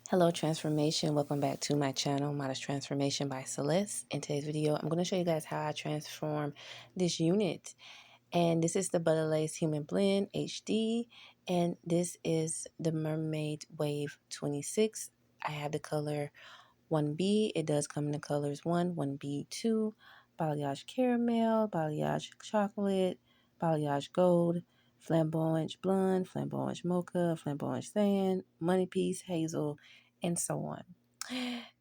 Hello Transformation, welcome back to my channel, Modest Transformation by Celeste. In today's video, I'm going to show you guys how I transform this unit. And this is the Butter Lace Human Blend HD, and this is the Mermaid Wave 26. I have the color 1B. It does come in the colors 1B, 2, Balayage Caramel, Balayage Chocolate, Balayage Gold, Flamboyant Blonde, Flamboyant Mocha, Flamboyant Sand, Money Piece, Hazel, and so on.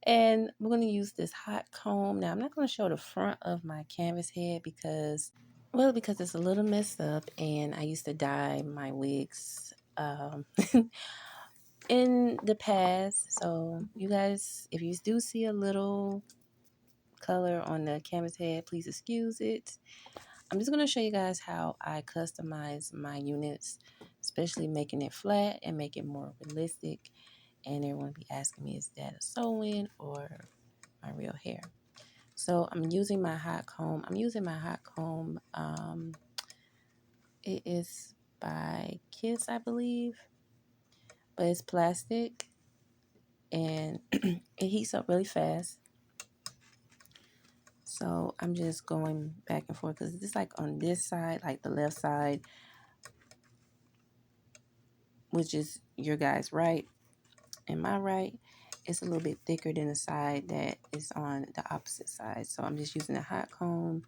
And we're going to use this hot comb. Now, I'm not going to show the front of my canvas head because it's a little messed up, and I used to dye my wigs in the past. So you guys, if you do see a little color on the canvas head, please excuse it. I'm just going to show you guys how I customize my units, especially making it flat and make it more realistic. And everyone be asking me, is that a sew-in or my real hair? So I'm using my hot comb. It is by Kiss, I believe, but it's plastic and it heats up really fast. So I'm just going back and forth because it's like on this side, like the left side, which is your guys' right, and my right, it's a little bit thicker than the side that is on the opposite side. So I'm just using a hot comb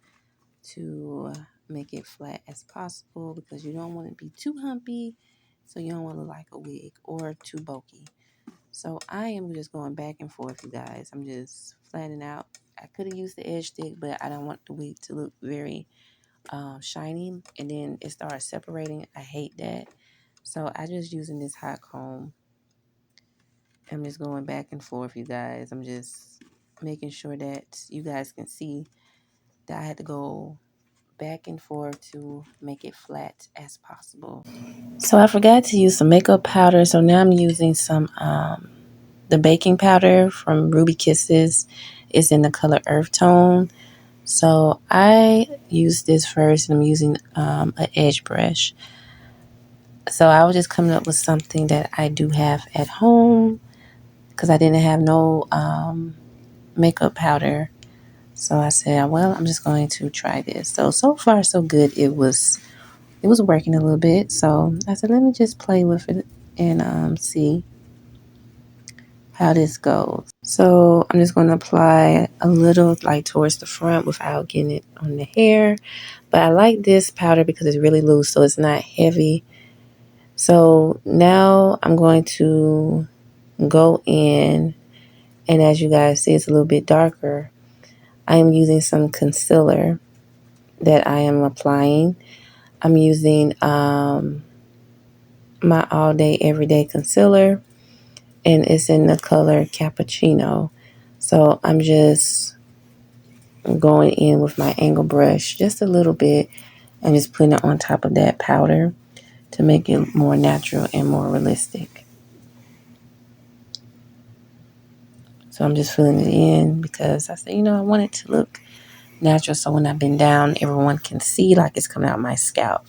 to make it flat as possible because you don't want it to be too humpy, so you don't want to look like a wig, or too bulky. So I am just going back and forth, you guys. I'm just flattening out. I could have used the edge stick, but I don't want the wig to look very shiny, and then it starts separating. I hate that. So I just using this hot comb. I'm just going back and forth, you guys. I'm just making sure that you guys can see that I had to go back and forth to make it flat as possible. So I forgot to use some makeup powder, so now I'm using some the baking powder from Ruby Kisses. It's in the color Earth Tone. So I use this first, and I'm using an edge brush. So I was just coming up with something that I do have at home because I didn't have no makeup powder. So I said, well, I'm just going to try this. So far so good. It was working a little bit. So I said, let me just play with it and see how this goes. So I'm just going to apply a little like towards the front without getting it on the hair. But I like this powder because it's really loose, so it's not heavy. So now I'm going to go in, and as you guys see, it's a little bit darker. I am using some concealer that I am applying. I'm using my All Day Everyday concealer, and it's in the color Cappuccino. So I'm just going in with my angle brush just a little bit and just putting it on top of that powder to make it more natural and more realistic. So I'm just filling it in because I said, I want it to look natural, so when I bend down, everyone can see like it's coming out my scalp.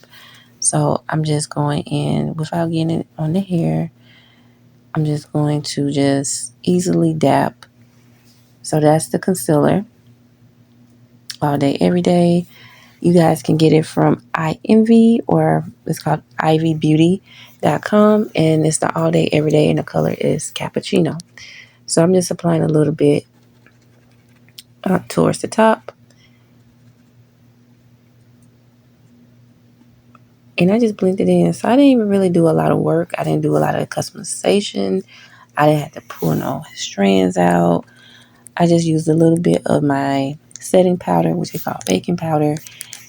So I'm just going in without getting it on the hair. I'm just going to just easily dab. So that's the concealer. All Day Everyday. You guys can get it from iEnvy, or it's called ivybeauty.com, and it's the All Day Everyday, and the color is Cappuccino. So I'm just applying a little bit towards the top. And I just blended it in. So I didn't even really do a lot of work. I didn't do a lot of customization. I didn't have to pull no strands out. I just used a little bit of my setting powder, which is called baking powder.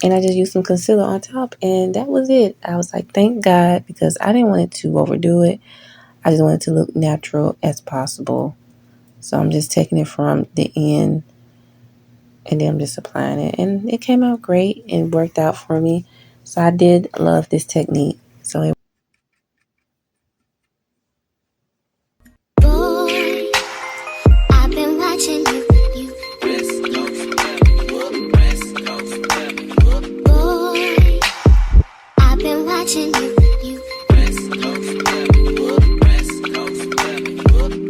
And I just used some concealer on top. And that was it. I was like, thank God, because I didn't want it to overdo it. I just wanted it to look natural as possible. So I'm just taking it from the end, and then I'm just applying it. And it came out great and worked out for me. So I did love this technique. So Boy, I've been watching you. Boy, I've been watching you.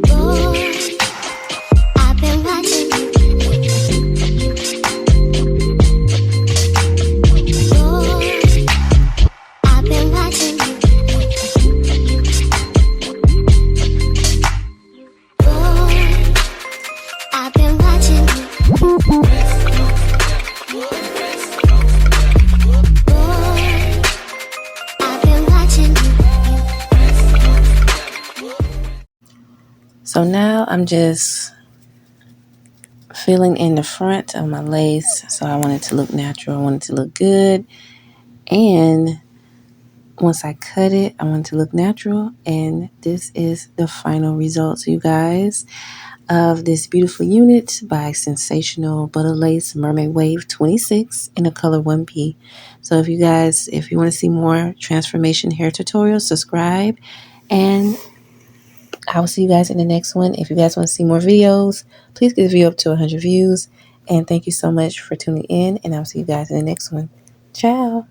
Boy, So now I'm just filling in the front of my lace. So I want it to look natural. I want it to look good. And once I cut it, I want it to look natural. And this is the final results, you guys, of this beautiful unit by Sensational Butta Lace Mermaid Wave 26 in the color 1P. So if you want to see more transformation hair tutorials, subscribe. And I will see you guys in the next one. If you guys want to see more videos, please get the video up to 100 views. And thank you so much for tuning in. And I'll see you guys in the next one. Ciao.